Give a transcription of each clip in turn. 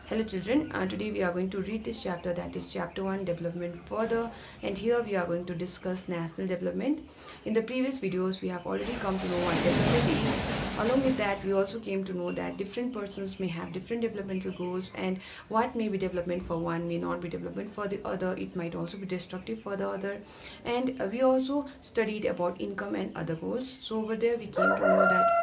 Hello children, today we are going to read this chapter, that is chapter 1, development further, and here we are going to discuss national development. In the previous videos we have already come to know what development is. Along with that we also came to know that different persons may have different developmental goals, and what may be development for one may not be development for the other. It might also be destructive for the other. And we also studied about income and other goals. So over there we came to know that.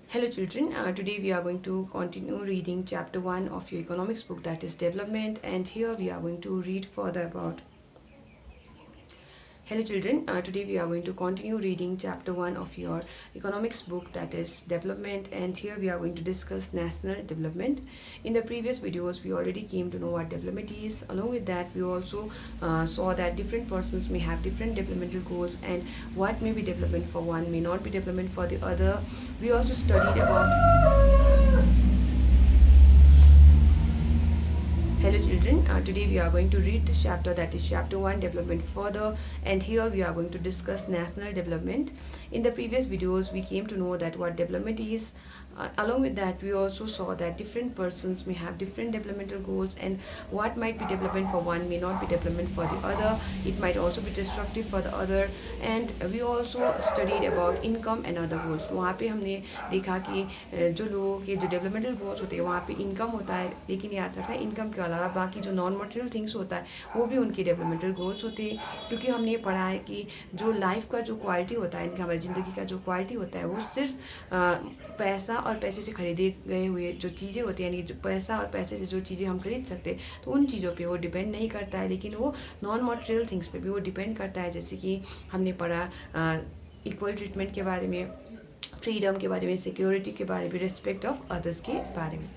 Hello children, today we are going to continue reading chapter 1 of your economics book, that is development, and here we are going to read further about. Hello children, today we are going to continue reading chapter 1 of your economics book, that is development, and here we are going to discuss national development. In the previous videos we already came to know what development is. Along with that we also saw that different persons may have different developmental goals, and what may be development for one may not be development for the other. We also studied about. Hello children, today we are going to read this chapter, that is chapter 1, development further, and here we are going to discuss national development. In the previous videos we came to know that what development is. Along with that we also saw that different persons may have different developmental goals, and what might be development for one may not be development for the other. It might also be destructive for the other. And we also studied about income and other goals. तो वहाँ पे हमने देखा कि जो लोगों के जो डेवलपमेंटल गोल्स होते हैं वहाँ पे इनकम होता है, लेकिन याद रखना इनकम के अलावा बाकी जो नॉन मटेरियल थिंग्स होता है वो भी उनके डेवलपमेंटल गोल्स होते हैं. क्योंकि हमने पढ़ा है कि जो लाइफ का जो क्वालिटी होता है, इनका हमारी ज़िंदगी का जो क्वालिटी होता है वो सिर्फ पैसा और पैसे से खरीदे गए हुए जो चीज़ें होती हैं, यानी जो पैसा और पैसे से जो चीज़ें हम खरीद सकते हैं तो उन चीज़ों पे वो डिपेंड नहीं करता है, लेकिन वो नॉन मटेरियल थिंग्स पे भी वो डिपेंड करता है. जैसे कि हमने पढ़ा इक्वल ट्रीटमेंट के बारे में, फ्रीडम के बारे में, सिक्योरिटी के बारे में, रिस्पेक्ट ऑफ अदर्स के बारे में.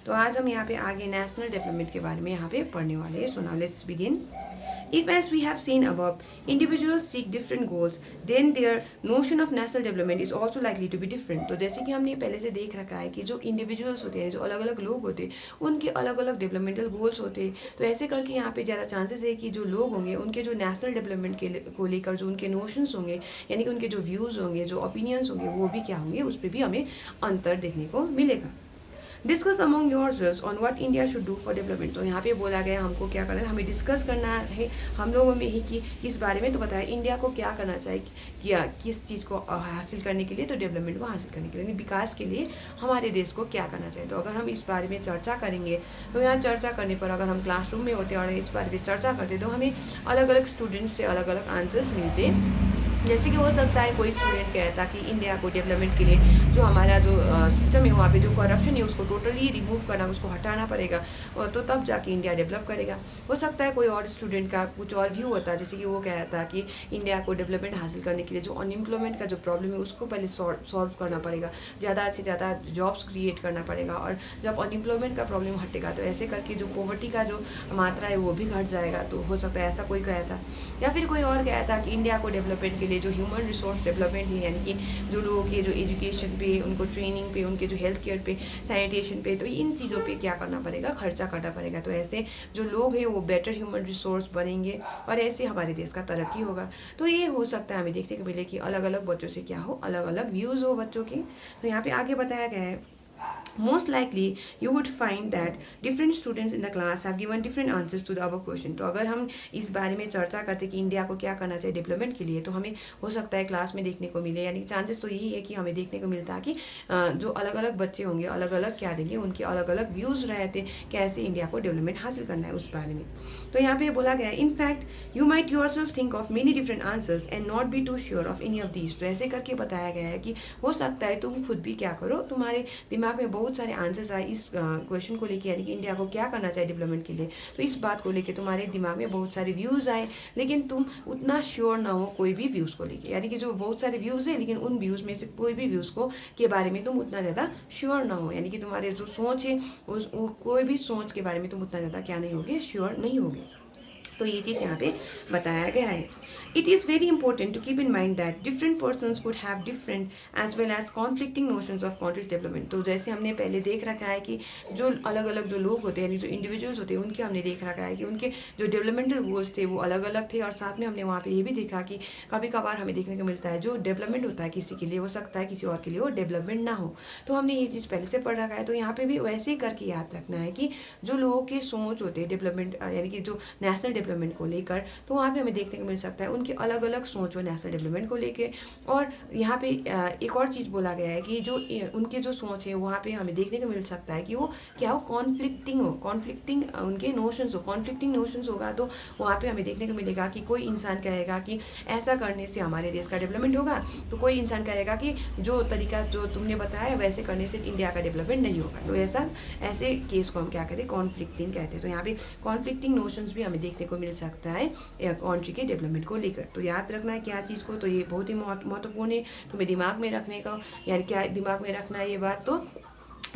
तो आज हम यहाँ पे आगे नेशनल डेवलपमेंट के बारे में यहाँ पे पढ़ने वाले हैं. So now let's begin. If, as we have seen above, individuals seek different goals, then their notion of national development is also likely to be different. तो जैसे कि हमने पहले से देख रखा है कि जो इंडिविजुअल्स होते हैं, जो अलग अलग लोग होते हैं, उनके अलग अलग डेवलपमेंटल गोल्स होते हैं. तो ऐसे करके यहाँ पे ज़्यादा चांसेस है कि जो लोग होंगे उनके जो नेशनल डेवलपमेंट के को लेकर जो उनके नोशंस होंगे, यानी कि उनके जो व्यूज़ होंगे, जो ओपिनियंस होंगे, वो भी क्या होंगे, उस पर भी हमें अंतर देखने को मिलेगा. Discuss among yourselves on what India should do for development. तो यहाँ पे बोला गया हमको क्या करना है, हमें डिस्कस करना है हम लोगों में ही कि इस बारे में. तो बताया इंडिया को क्या करना चाहिए, क्या किस चीज़ को हासिल करने के लिए, तो डेवलपमेंट को हासिल करने के लिए, यानी विकास के लिए हमारे देश को क्या करना चाहिए. तो अगर हम इस बारे में चर्चा करेंगे तो यहाँ चर्चा करने पर अगर हम क्लासरूम में होते और इस बारे में चर्चा करते तो हमें अलग अलग स्टूडेंट्स से अलग अलग आंसर्स मिलते. जैसे कि हो सकता है कोई स्टूडेंट कहता कि इंडिया को डेवलपमेंट के लिए जो हमारा जो सिस्टम है वहाँ पे जो करप्शन है उसको टोटली रिमूव करना, उसको हटाना पड़ेगा, तो तब जाके इंडिया डेवलप करेगा. हो सकता है कोई और स्टूडेंट का कुछ और व्यू होता है, जैसे कि वो कहता कि इंडिया को डेवलपमेंट हासिल करने के लिए जो अनएम्प्लॉयमेंट का जो प्रॉब्लम है उसको पहले सॉल्व करना पड़ेगा, ज़्यादा से ज़्यादा जॉब्स क्रिएट करना पड़ेगा, और जब अनएम्प्लॉयमेंट का प्रॉब्लम हटेगा तो ऐसे करके जो पॉवर्टी का जो मात्रा है वो भी घट जाएगा. तो हो सकता है ऐसा कोई कहता. या फिर कोई और कहता कि इंडिया को डेवलपमेंट के लिए जो ह्यूमन रिसोर्स डेवलपमेंट है, यानी कि जो लोगों के जो एजुकेशन पे, उनको ट्रेनिंग पे, उनके जो हेल्थ केयर पे, सैनिटेशन पे, तो इन चीज़ों पे क्या करना पड़ेगा, खर्चा करना पड़ेगा. तो ऐसे जो लोग हैं वो बेटर ह्यूमन रिसोर्स बनेंगे और ऐसे हमारे देश का तरक्की होगा. तो ये हो सकता है हमें देखने को मिले कि अलग अलग बच्चों से क्या हो, अलग अलग व्यूज़ हो बच्चों के. तो यहाँ पे आगे बताया गया है, most likely you would find that different students in the class have given different answers to the above question. तो अगर हम इस बारे में चर्चा करते कि इंडिया को क्या करना चाहिए डेवलपमेंट के लिए, तो हमें हो सकता है क्लास में देखने को मिले, यानी चांसेस तो यही है कि हमें देखने को मिलता है कि जो अलग अलग बच्चे होंगे अलग अलग क्या देंगे, उनके अलग अलग व्यूज़ रहते कैसे इंडिया को डेवलपमेंट हासिल करना है उस बारे में. तो यहाँ पे बोला गया है, in fact you might yourself think of many different answers and not be too sure of any of these. तो ऐसे करके बताया गया है कि हो सकता है तुम खुद भी क्या करो, तुम्हारे दिमाग में बहुत सारे आंसर्स आए इस क्वेश्चन को लेके, यानी कि इंडिया को क्या करना चाहिए डेवलपमेंट के लिए. तो इस बात को लेके तुम्हारे दिमाग में बहुत सारे व्यूज़ आए, लेकिन तुम उतना श्योर ना हो कोई भी व्यूज़ को लेके, यानी कि जो बहुत सारे व्यूज़ है लेकिन उन व्यूज़ में से कोई भी व्यूज़ को के बारे में तुम उतना ज़्यादा श्योर ना हो, यानी कि तुम्हारे जो सोच है उस कोई भी सोच के बारे में तुम उतना ज़्यादा क्या नहीं होगे, श्योर नहीं होगे. तो ये चीज़ यहाँ पे बताया गया है. It is very important to keep in mind that different persons could have different as well as conflicting notions of country's development. तो जैसे हमने पहले देख रखा है कि जो अलग अलग जो लोग होते हैं यानी जो इंडिविजुअल्स होते हैं उनके हमने देख रखा है कि उनके जो डेवलपमेंटल गोल्स थे वो अलग अलग थे. और साथ में हमने वहाँ पे ये भी देखा कि कभी कभार हमें देखने को मिलता है जो डेवलपमेंट होता है किसी के लिए हो सकता है किसी और के लिए वो डेवलपमेंट ना हो. तो हमने ये चीज़ पहले से पढ़ रखा है. तो यहाँ पे भी वैसे ही करके याद रखना है कि जो लोगों के सोच होते हैं डेवलपमेंट यानी कि जो नेशनल डेवलपमेंट को लेकर, तो वहाँ पे हमें देखने को मिल सकता है उनके अलग अलग सोच हो नेशनल डेवलपमेंट को लेके. और यहाँ पे एक और चीज़ बोला गया है कि जो उनके जो सोच है वहाँ पे हमें देखने को मिल सकता है कि वो क्या हो, कॉन्फ्लिक्टिंग उनके नोशंस हो. कॉन्फ्लिक्टिंग नोशंस होगा तो वहाँ पे हमें देखने को मिलेगा कि कोई इंसान कहेगा कि ऐसा करने से हमारे देश का डेवलपमेंट होगा, तो कोई इंसान कहेगा कि जो तरीका जो तुमने बताया वैसे करने से इंडिया का डेवलपमेंट नहीं होगा. तो ऐसे केस को हम क्या कहते हैं, कॉन्फ्लिक्टिंग कहते हैं. तो यहाँ पे कॉन्फ्लिक्टिंग नोशंस भी हमें देखने को मिल सकता है कंट्री के डेवलपमेंट को लेकर. तो याद रखना है क्या चीज़ को, तो ये बहुत ही महत्वपूर्ण है तुम्हें दिमाग में रखने का. यानी क्या दिमाग में रखना है, ये बात तो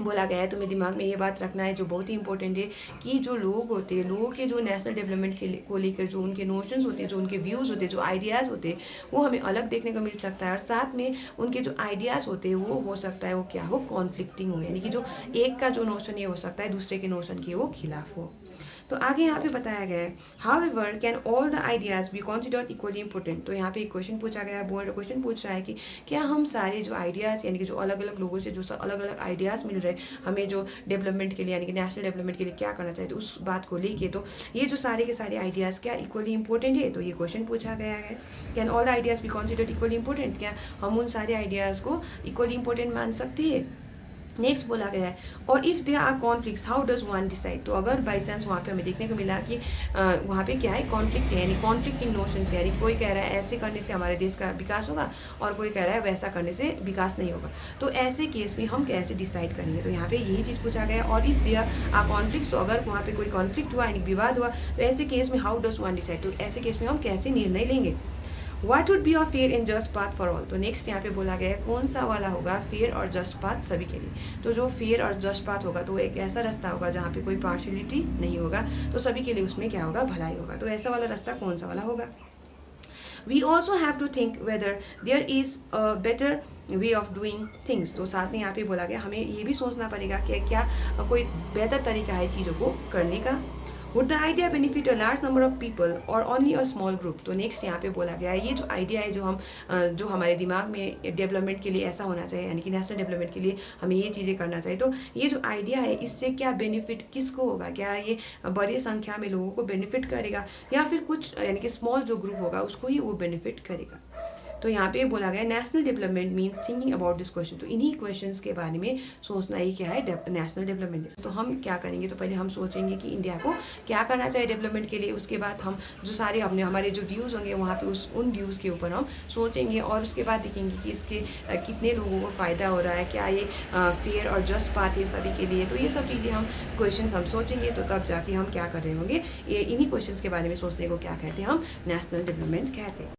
बोला गया है तुम्हें दिमाग में ये बात रखना है जो बहुत ही इंपॉर्टेंट है कि जो लोग होते हैं, लोगों के जो नेशनल डेवलपमेंट को लेकर जो उनके नोशंस होते हैं, जो उनके व्यूज़ होते हैं, जो आइडियाज़ होते हैं, वो हमें अलग देखने को मिल सकता है. और साथ में उनके जो आइडियाज़ होते हैं वो हो सकता है वो क्या हो, कॉन्फ्लिक्टिंग हो. यानी कि जो एक का जो नोशन ये हो सकता है दूसरे के नोशन के वो खिलाफ हो. तो आगे यहाँ पे बताया गया है however can all the ideas be considered equally important. तो यहाँ पे एक क्वेश्चन पूछा गया है, बोर्ड क्वेश्चन पूछ रहा है कि क्या हम सारे जो आइडियाज़ यानी कि जो अलग अलग लोगों से जो अलग अलग आइडियाज़ मिल रहे हैं हमें जो डेवलपमेंट के लिए यानी कि नेशनल डेवलपमेंट के लिए क्या करना चाहिए, तो उस बात को लेके तो ये जो सारे के सारे आइडियाज़ क्या इक्वली इंपॉर्टेंट है. तो ये क्वेश्चन पूछा गया है can all the ideas be considered equally important, क्या हम उन सारे आइडियाज़ को इक्वली इंपॉर्टेंट मान सकते हैं. नेक्स्ट बोला गया है और if there are conflicts how does one decide. तो अगर बाई चांस वहाँ पे हमें देखने को मिला कि वहाँ पे क्या है, कॉन्फ्लिक्ट है यानी कॉन्फ्लिक्टिंग नोशंस है. यानी कोई कह रहा है ऐसे करने से हमारे देश का विकास होगा और कोई कह रहा है वैसा करने से विकास नहीं होगा. तो ऐसे केस में हम कैसे डिसाइड करेंगे, तो यहाँ पे यही चीज़ पूछा गया. और इफ़ देयर आर कॉन्फ्लिक्ट्स, तो अगर वहाँ पे कोई कॉन्फ्लिक्ट हुआ यानी विवाद हुआ तो ऐसे केस में हाउ डज वन डिसाइड, तो ऐसे केस में हम कैसे निर्णय लेंगे. What would be a fair and just path for all. तो नेक्स्ट यहाँ पे बोला गया है कौन सा वाला होगा फेयर और जस्ट पाथ सभी के लिए. तो जो फेयर और जस्ट पाथ होगा तो एक ऐसा रास्ता होगा जहाँ पे कोई पार्शियलिटी नहीं होगा, तो सभी के लिए उसमें क्या होगा, भलाई होगा. तो ऐसा वाला रास्ता कौन सा वाला होगा. We also have to think whether there is a better way of doing things. तो साथ में यहाँ पे बोला गया हमें ये भी सोचना पड़ेगा कि क्या कोई बेहतर तरीका है चीज़ों को करने का. Would the idea benefit a large number of people or only a small group. तो नेक्स्ट यहाँ पे बोला गया है ये जो आइडिया है जो हमारे दिमाग में डेवलपमेंट के लिए ऐसा होना चाहिए यानी कि नेशनल डेवलपमेंट के लिए हमें ये चीज़ें करना चाहिए. तो ये जो आइडिया है इससे क्या बेनिफिट किसको होगा, क्या ये बड़ी संख्या में लोगों को बेनिफिट करेगा या फिर कुछ यानी कि स्मॉल जो ग्रुप होगा उसको ही वो बेनिफिट करेगा. तो यहाँ पे बोला गया national development means thinking about this question. तो इन्हीं क्वेश्चंस के बारे में सोचना ही क्या है नेशनल डेवलपमेंट. तो हम क्या करेंगे, तो पहले हम सोचेंगे कि इंडिया को क्या करना चाहिए डेवलपमेंट के लिए. उसके बाद हम जो सारे हमारे जो व्यूज़ होंगे वहाँ पे उन व्यूज़ के ऊपर हम सोचेंगे और उसके बाद देखेंगे कि इसके कितने लोगों को फ़ायदा हो रहा है, क्या ये फेयर और जस्ट पाथ है सभी के लिए. तो ये सब चीज़ें हम क्वेश्चन हम सोचेंगे तो तब जाके हम क्या कर रहे होंगे, ये इन्हीं क्वेश्चन के बारे में सोचने को क्या कहते हैं, हम नेशनल डेवलपमेंट कहते हैं.